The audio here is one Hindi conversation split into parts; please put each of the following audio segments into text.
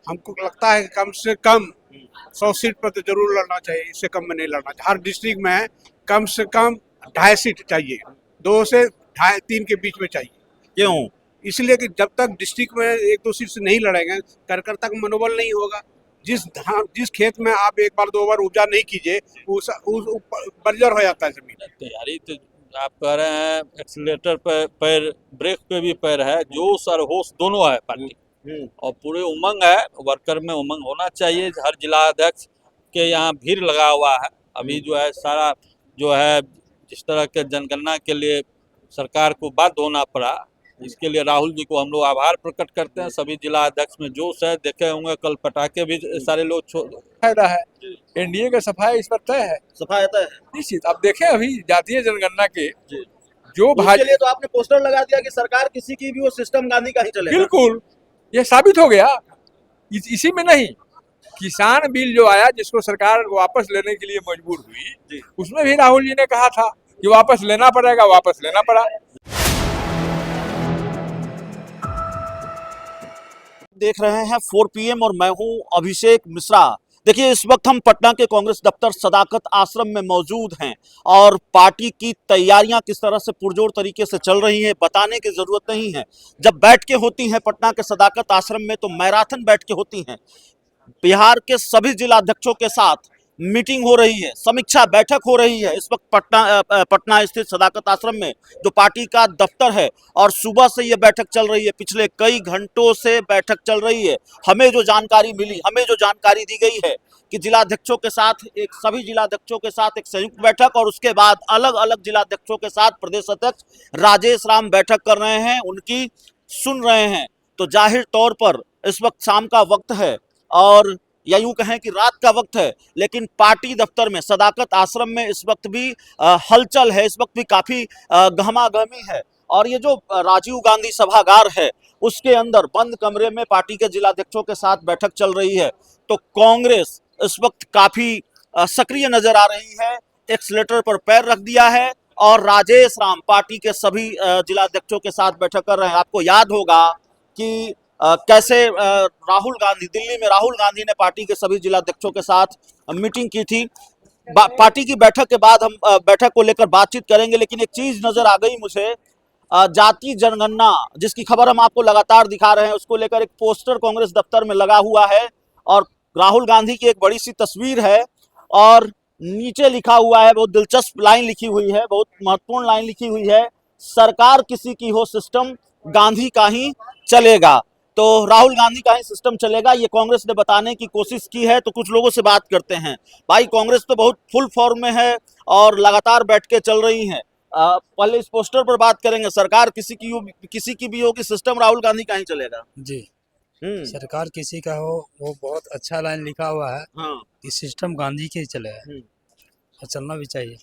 हमको लगता है कि कम से कम 100 सीट पर तो जरूर लड़ना चाहिए, इससे कम में नहीं लड़ना चाहिए। हर डिस्ट्रिक्ट में कम से कम 2.5 सीट चाहिए, 2 से 2.5-3 के बीच में चाहिए। क्यों? इसलिए कि जब तक डिस्ट्रिक्ट में 1-2 सीट से नहीं लड़ेंगे, कार्यकर्ता का मनोबल नहीं होगा। जिस खेत में आप एक बार 2 बार उपजा नहीं कीजिए, उस बंजर हो जाता है जमीन। तैयारी तो आप कह रहे हैं, एक्सीलेटर पे पैर, ब्रेक पे भी पैर है, जोश और होश दोनों है पार्टी और पूरे उमंग है, वर्कर में उमंग होना चाहिए। हर जिला अध्यक्ष के यहाँ भीड़ लगा हुआ है। अभी जो है सारा जो है जिस तरह के जनगणना के लिए सरकार को बाध्य होना पड़ा, इसके लिए राहुल जी को हम लोग आभार प्रकट करते हैं। सभी जिला अध्यक्ष में जोश है, देखे होंगे कल पटाखे भी सारे लोग फायदा है। एनडीए का सफाई इस पर तय है, सफाई तय है निश्चित। अब देखें अभी जातीय जनगणना के जी। जो उसके लिए तो आपने पोस्टर लगा दिया कि सरकार किसी की भी वो सिस्टम गांधी का ही चलेगा। बिल्कुल ये साबित हो गया। इसी में नहीं, किसान बिल जो आया जिसको सरकार वापस लेने के लिए मजबूर हुई, उसमें भी राहुल जी ने कहा था कि वापस लेना पड़ेगा, वापस लेना पड़ा। देख रहे हैं 4 PM और मैं हूं अभिषेक मिश्रा। देखिए, इस वक्त हम पटना के कांग्रेस दफ्तर सदाकत आश्रम में मौजूद हैं और पार्टी की तैयारियां किस तरह से पुरजोर तरीके से चल रही हैं बताने की जरूरत नहीं है। जब बैठकें होती हैं पटना के सदाकत आश्रम में तो मैराथन बैठकें होती हैं। बिहार के सभी जिलाध्यक्षों के साथ मीटिंग हो रही है, समीक्षा बैठक हो रही है इस वक्त पटना स्थित सदाकत आश्रम में, जो पार्टी का दफ्तर है। और सुबह से ये बैठक चल रही है, पिछले कई घंटों से बैठक चल रही है। हमें जो जानकारी मिली, हमें जो जानकारी दी गई है कि जिलाध्यक्षों के साथ सभी जिलाध्यक्षों के साथ एक संयुक्त बैठक और उसके बाद अलग अलग जिलाध्यक्षों के साथ प्रदेश अध्यक्ष राजेश राम बैठक कर रहे हैं, उनकी सुन रहे हैं। तो जाहिर तौर पर इस वक्त शाम का वक्त है और या यूं कहें कि रात का वक्त है, लेकिन पार्टी दफ्तर में सदाकत आश्रम में इस वक्त भी हलचल है, इस वक्त भी काफी गहमागहमी है। और ये जो राजीव गांधी सभागार है उसके अंदर बंद कमरे में पार्टी के जिलाध्यक्षों के साथ बैठक चल रही है। तो कांग्रेस इस वक्त काफी सक्रिय नजर आ रही है, एक्सीलेटर पर पैर रख दिया है और राजेश राम पार्टी के सभी जिलाध्यक्षों के साथ बैठक कर रहे हैं। आपको याद होगा कि कैसे राहुल गांधी, दिल्ली में राहुल गांधी ने पार्टी के सभी जिलाध्यक्षों के साथ मीटिंग की थी। पार्टी की बैठक के बाद हम बैठक को लेकर बातचीत करेंगे, लेकिन एक चीज नजर आ गई मुझे, जाति जनगणना जिसकी खबर हम आपको लगातार दिखा रहे हैं, उसको लेकर एक पोस्टर कांग्रेस दफ्तर में लगा हुआ है और राहुल गांधी की एक बड़ी सी तस्वीर है और नीचे लिखा हुआ है, बहुत दिलचस्प लाइन लिखी हुई है, बहुत महत्वपूर्ण लाइन लिखी हुई है, सरकार किसी की हो सिस्टम गांधी का ही चलेगा। तो राहुल गांधी का ही सिस्टम चलेगा, ये कांग्रेस ने बताने की कोशिश की है। तो कुछ लोगों से बात करते हैं। भाई, कांग्रेस तो बहुत फुल फॉर्म में है और लगातार बैठकें चल रही हैं। पहले इस पोस्टर पर बात करेंगे, सरकार किसी की भी होगी, सिस्टम राहुल गांधी का ही चलेगा जी। सरकार किसी का हो, वो बहुत अच्छा लाइन लिखा हुआ है। हाँ। इस सिस्टम गांधी के ही चलेगा और चलना भी चाहिए।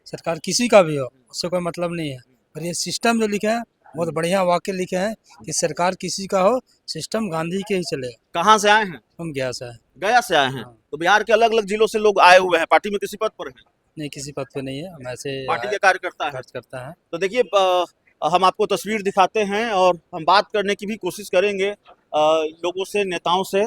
सरकार किसी का भी हो, उससे कोई मतलब नहीं है, और ये सिस्टम जो लिखे हैं बहुत बढ़िया वाक्य लिखे हैं कि सरकार किसी का हो, सिस्टम गांधी के ही चलेगा। कहाँ से आए हैं? हम गया से हैं। गया से आए हैं। तो बिहार के अलग अलग जिलों से लोग आए हुए हैं। पार्टी में किसी पद पर हैं? नहीं, किसी पद पे नहीं है, हम ऐसे पार्टी के कार्यकर्ता है। तो देखिए, हम आपको तस्वीर दिखाते हैं और हम बात करने की भी कोशिश करेंगे लोगों से, नेताओं से।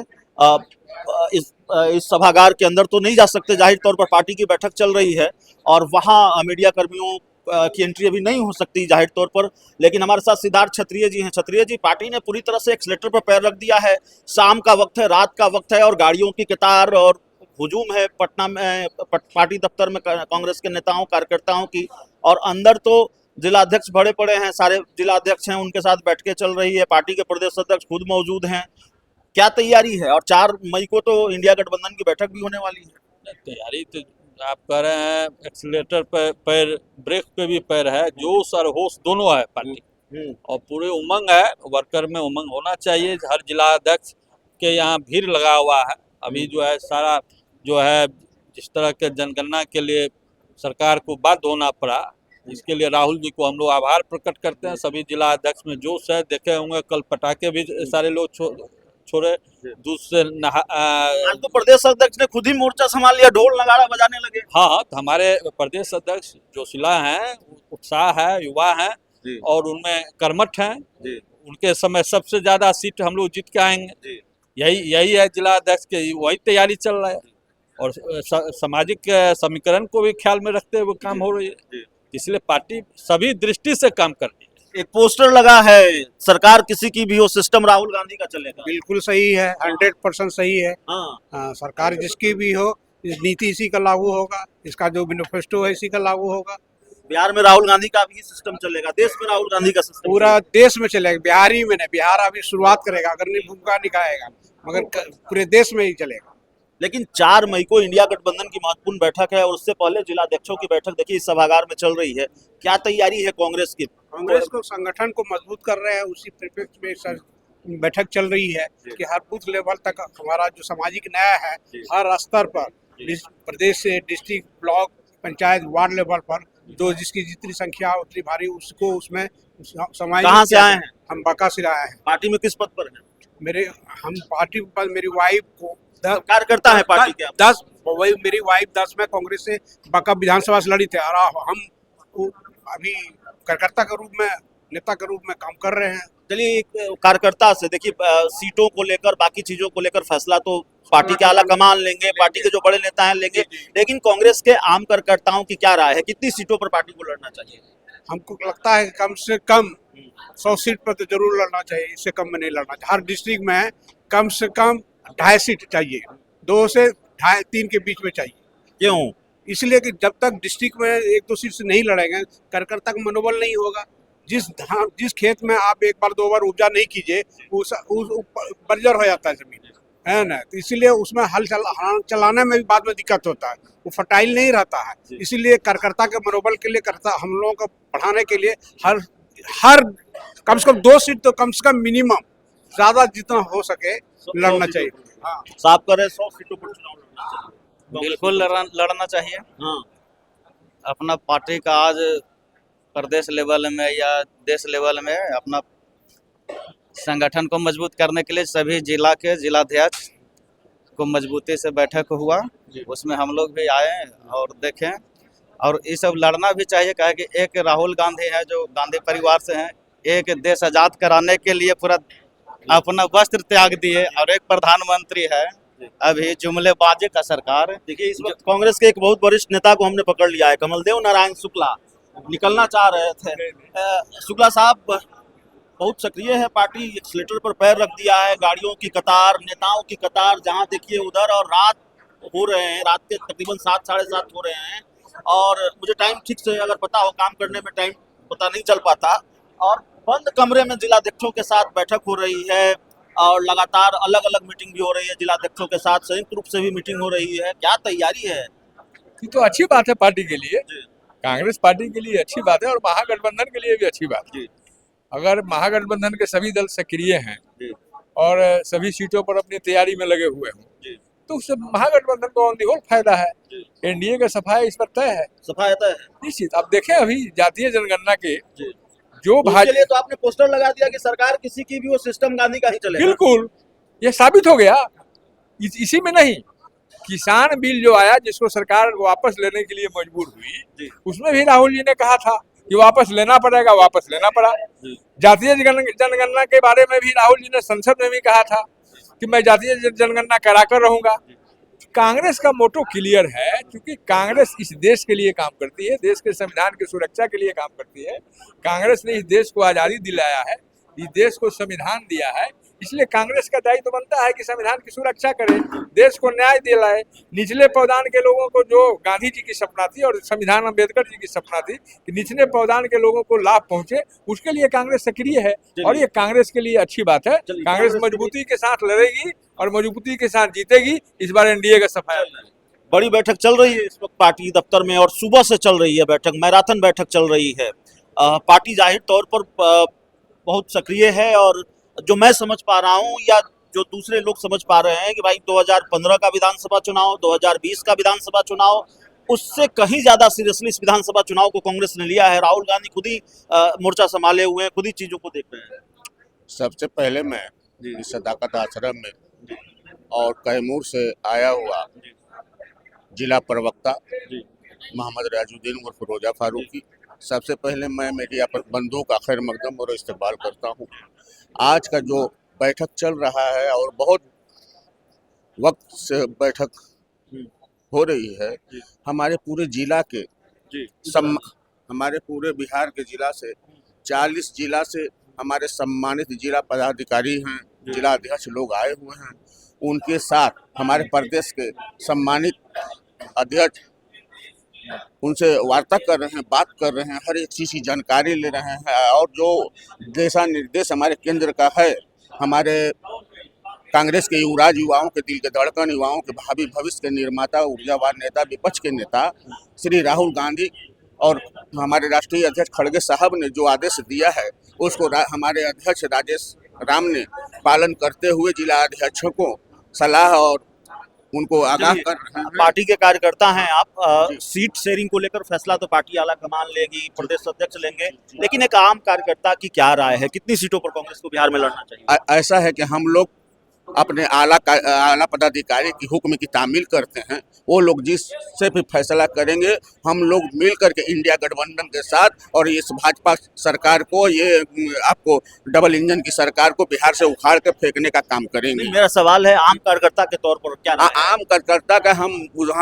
इस सभागार के अंदर तो नहीं जा सकते, जाहिर तौर पर पार्टी की बैठक चल रही है और वहाँ मीडिया कर्मियों की एंट्री अभी नहीं हो सकती जाहिर तौर पर। लेकिन हमारे साथ सिद्धार्थ क्षत्रिय जी हैं। क्षत्रिय जी, पार्टी ने पूरी तरह से एक्सीलेटर पर पैर रख दिया है, शाम का वक्त है, रात का वक्त है और गाड़ियों की कतार और हुजूम है पटना में पार्टी दफ्तर में कांग्रेस के नेताओं कार्यकर्ताओं की। और अंदर तो जिलाध्यक्ष भरे पड़े हैं, सारे जिलाध्यक्ष हैं, उनके साथ बैठकें चल रही है, पार्टी के प्रदेश अध्यक्ष खुद मौजूद हैं। क्या तैयारी है? और 4 मई को तो इंडिया गठबंधन की बैठक भी होने वाली है। तैयारी तो आप कह रहे हैं, एक्सीलेटर पे पैर, ब्रेक पे भी पैर है, जोश और होश दोनों है पार्टी और पूरे उमंग है, वर्कर में उमंग होना चाहिए। हर जिला अध्यक्ष के यहाँ भीड़ लगा हुआ है। अभी जो है सारा जो है जिस तरह के जनगणना के लिए सरकार को बाध्य होना पड़ा, इसके लिए राहुल जी को हम लोग आभार प्रकट करते हैं। सभी जिला अध्यक्ष में जोश है, देखे होंगे कल पटाखे भी सारे लोग छोड़े। दूसरे आज तो प्रदेश अध्यक्ष ने खुद ही मोर्चा संभाल लिया, ढोल नगाड़ा बजाने लगे। हाँ, तो हमारे प्रदेश अध्यक्ष जोशीला हैं, उत्साह है, युवा हैं और उनमें कर्मठ हैं। उनके समय सबसे ज्यादा सीट हम लोग जीत के आएंगे। यही है जिला अध्यक्ष के, वही तैयारी चल रहा है और सामाजिक समीकरण को भी ख्याल में रखते हुए काम हो रही है, इसलिए पार्टी सभी दृष्टि से काम कर रही है। एक पोस्टर लगा है, सरकार किसी की भी हो, सिस्टम राहुल गांधी का चलेगा। बिल्कुल सही है, 100% सही है। हाँ, हाँ, सरकार जिसकी भी हो, इस नीति इसी का लागू होगा, इसका जो मैनिफेस्टो है इसी का लागू होगा। बिहार में राहुल गांधी का भी सिस्टम चलेगा, देश में राहुल गांधी का सिस्टम पूरा देश में चलेगा, बिहार ही में नहीं। बिहार अभी शुरुआत करेगा, अगर नहीं भूमिका निभाएगा, मगर पूरे देश में ही चलेगा। लेकिन 4 मई को इंडिया गठबंधन की महत्वपूर्ण बैठक है और उससे पहले जिलाध्यक्षों की बैठक देखिए इस सभागार में चल रही है। क्या तैयारी है कांग्रेस की? कांग्रेस को संगठन को मजबूत कर रहे हैं, उसी परिप्रेक्ष्य में सर बैठक चल रही है कि हर बूथ लेवल तक हमारा जो सामाजिक न्याय है हर स्तर पर, प्रदेश से district, block, panchayat, ward level पर, जो जिसकी जितनी संख्या उतनी भारी उसको उसमें समाज। कहाँ से आए हैं? हम बांका से आए हैं। पार्टी में किस पद पर है? हम पार्टी पर मेरी वाइफ को कार्यकर्ता है पार्टी के? 10 वही मेरी वाइफ 10 में कांग्रेस से बांका विधानसभा से लड़ी थे और हम अभी कार्यकर्ता के रूप में, नेता के रूप में काम कर रहे हैं। चलिए, कार्यकर्ता से देखिए, सीटों को लेकर, बाकी चीजों को लेकर फैसला तो पार्टी के आला कमान लेंगे, पार्टी के जो बड़े नेता हैं लेंगे, लेकिन कांग्रेस के आम कार्यकर्ताओं की क्या राय है? कितनी सीटों पर पार्टी को लड़ना चाहिए? हमको लगता है कि कम से कम 100 सीट पर तो जरूर लड़ना चाहिए, इससे कम में नहीं लड़ना चाहिए। हर डिस्ट्रिक्ट में कम से कम 2.5 सीट चाहिए, 2 से 2.5 3 के बीच में चाहिए। क्यों? इसलिए कि जब तक डिस्ट्रिक्ट में 1-2 सीट से नहीं लड़ेंगे, कार्यकर्ता का मनोबल नहीं होगा। जिस खेत में आप एक बार 2 बार उपजा नहीं कीजिए, उस बंजर हो जाता है जमीन, है ना। तो इसीलिए उसमें हल चलाने में भी बाद में दिक्कत होता है, वो फर्टाइल नहीं रहता है। इसीलिए कार्यकर्ता के मनोबल के लिए, हम लोगों को बढ़ाने के लिए हर कम से कम 2 सीट तो कम से कम मिनिमम, ज्यादा जितना हो सके लड़ना चाहिए। हाँ, साफ करें, 100 सीटों पर चुनाव लड़ना चाहिए। बिल्कुल लड़ना चाहिए। हाँ, अपना पार्टी का आज प्रदेश लेवल में या देश लेवल में अपना संगठन को मजबूत करने के लिए सभी जिला के जिलाध्यक्ष को मजबूती से बैठक हुआ, उसमें हम लोग भी आए और देखें, और ये सब लड़ना भी चाहिए। कहे कि एक राहुल गांधी है जो गांधी परिवार से हैं, एक देश आज़ाद कराने के लिए पूरा अपना वस्त्र त्याग दिए, और एक प्रधानमंत्री है अभी जुमलेबाजी का सरकार। देखिए, इस वक्त कांग्रेस के एक बहुत वरिष्ठ नेता को हमने पकड़ लिया है, कमलदेव नारायण शुक्ला निकलना चाह रहे थे। शुक्ला साहब, बहुत सक्रिय है पार्टी, एक्सीलेटर पर पैर रख दिया है, गाड़ियों की कतार, नेताओं की कतार जहां देखिए उधर, और रात हो रहे हैं, रात के तकरीबन 7 साढ़े 7 हो रहे हैं, और मुझे टाइम ठीक से अगर पता हो, काम करने में टाइम पता नहीं चल पाता, और बंद कमरे में जिलाध्यक्षों के साथ बैठक हो रही है और लगातार अलग अलग मीटिंग भी हो रही है जिलाध्यक्षों के साथ, संयुक्त रूप से भी मीटिंग हो रही है। क्या तैयारी है? ये तो अच्छी बात है पार्टी के लिए, कांग्रेस पार्टी के लिए अच्छी बात है और महागठबंधन के लिए भी अच्छी बात है। अगर महागठबंधन के सभी दल सक्रिय हैं और सभी सीटों पर अपनी तैयारी में लगे हुए हों, तो उससे महागठबंधन को ऑन दी होल फायदा है। एनडीए का सफाया इस पर तय है, सफाया तय है निश्चित। अब देखें, अभी जातीय जनगणना के जो उसके लिए तो आपने पोस्टर लगा दिया कि सरकार किसी की भी हो, सिस्टम गांधी का ही चलेगा। बिल्कुल, ये साबित हो गया। इसी में नहीं, किसान बिल जो आया जिसको सरकार वापस लेने के लिए मजबूर हुई, उसमें भी राहुल जी ने कहा था कि वापस लेना पड़ेगा, वापस लेना पड़ा। जातीय जनगणना के बारे में भी राहुल जी ने संसद में भी कहा था कि मैं जातीय जनगणना कराकर रहूंगा। कांग्रेस का मोटो क्लियर है, क्योंकि कांग्रेस इस देश के लिए काम करती है, देश के संविधान की सुरक्षा के लिए काम करती है। कांग्रेस ने इस देश को आज़ादी दिलाया है, इस देश को संविधान दिया है, इसलिए कांग्रेस का दायित्व तो बनता है कि संविधान की सुरक्षा करे, देश को न्याय दिलाए। निचले पावदान के लोगों को, जो गांधी जी की सपना थी और संविधान अम्बेडकर जी की सपना थी कि निचले पावदान के लोगों को लाभ पहुंचे, उसके लिए कांग्रेस सक्रिय है और ये कांग्रेस के लिए अच्छी बात है। कांग्रेस मजबूती के साथ लड़ेगी और मजबूती के साथ जीतेगी। इस बार एनडीए का सफाया। बड़ी बैठक चल रही है इस वक्त पार्टी दफ्तर में, और सुबह से चल रही है बैठक, मैराथन बैठक चल रही है। पार्टी जाहिर तौर पर बहुत सक्रिय है, और जो मैं समझ पा रहा हूं या जो दूसरे लोग समझ पा रहे हैं कि भाई 2015 का विधानसभा चुनाव, 2020 का विधानसभा चुनाव, उससे कहीं ज्यादा सीरियसली इस विधानसभा चुनाव को कांग्रेस ने लिया है। राहुल गांधी खुद ही मोर्चा संभाले हुए हैं, खुद ही चीजों को देख रहे हैं। सबसे पहले मैं इस सदाकत आश्रम में और कैमूर से आया हुआ जिला प्रवक्ता मोहम्मद राजुद्दीन उर्फ रोजा फारूकी, सबसे पहले मैं मीडिया पर बंधुओं का खैर मकदम और इस्तेमाल करता हूं। आज का जो बैठक चल रहा है और बहुत वक्त से बैठक हो रही है। हमारे पूरे जिला के हमारे पूरे बिहार के जिला से 40 जिला से हमारे सम्मानित जिला पदाधिकारी हैं, जिला अध्यक्ष लोग आए हुए हैं। उनके साथ हमारे प्रदेश के सम्मानित अध्यक्ष उनसे वार्ता कर रहे हैं, बात कर रहे हैं, हर एक चीज़ की जानकारी ले रहे हैं। और जो दिशा निर्देश हमारे केंद्र का है, हमारे कांग्रेस के युवराज, युवाओं के दिल के धड़कन, युवाओं के भावी भविष्य के निर्माता, ऊर्जावान नेता, विपक्ष के नेता श्री राहुल गांधी और हमारे राष्ट्रीय अध्यक्ष खड़गे साहब ने जो आदेश दिया है, उसको हमारे अध्यक्ष राजेश राम ने पालन करते हुए जिला अध्यक्षों को सलाह और उनको आगाह कर रहे हैं। पार्टी के कार्यकर्ता हैं आप, सीट शेयरिंग को लेकर फैसला तो पार्टी आला कमान लेगी, प्रदेश अध्यक्ष लेंगे, लेकिन एक आम कार्यकर्ता की क्या राय है, कितनी सीटों पर कांग्रेस को बिहार में लड़ना चाहिए? ऐसा है कि हम लोग अपने आला पदाधिकारी की हुक्म की तामील करते हैं। वो लोग जिससे भी फैसला करेंगे, हम लोग मिल करके इंडिया गठबंधन के साथ और इस भाजपा सरकार को, ये आपको डबल इंजन की सरकार को बिहार से उखाड़ कर फेंकने का काम करेंगे। मेरा सवाल है आम कार्यकर्ता के तौर पर क्या राय है? आम कार्यकर्ता का हम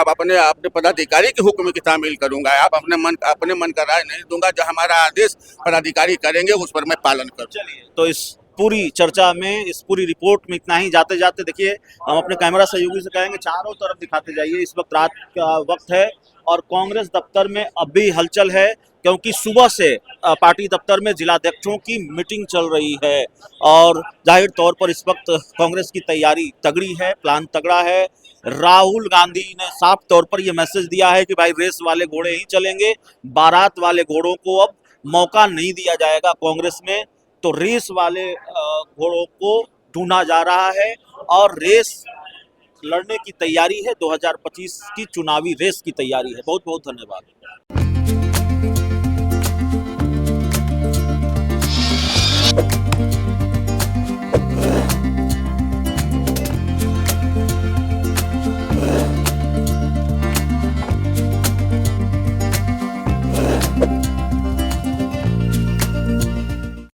अपने पदाधिकारी की हुक्म की तामील करूंगा। आप अपने मन का राय नहीं दूंगा। जो हमारा आदेश पदाधिकारी करेंगे उस पर मैं पालन करूंगा। चलिए, तो इस पूरी चर्चा में, इस पूरी रिपोर्ट में इतना ही। जाते जाते देखिए, हम अपने कैमरा सहयोगी से कहेंगे चारों तरफ दिखाते जाइए। इस वक्त रात का वक्त है और कांग्रेस दफ्तर में अब भी हलचल है, क्योंकि सुबह से पार्टी दफ्तर में जिलाध्यक्षों की मीटिंग चल रही है और जाहिर तौर पर इस वक्त कांग्रेस की तैयारी तगड़ी है, प्लान तगड़ा है। राहुल गांधी ने साफ तौर पर यह मैसेज दिया है कि भाई रेस वाले घोड़े ही चलेंगे, बारात वाले घोड़ों को अब मौका नहीं दिया जाएगा कांग्रेस में। तो रेस वाले घोड़ों को ढूंढा जा रहा है और रेस लड़ने की तैयारी है, 2025 की चुनावी रेस की तैयारी है। बहुत बहुत धन्यवाद।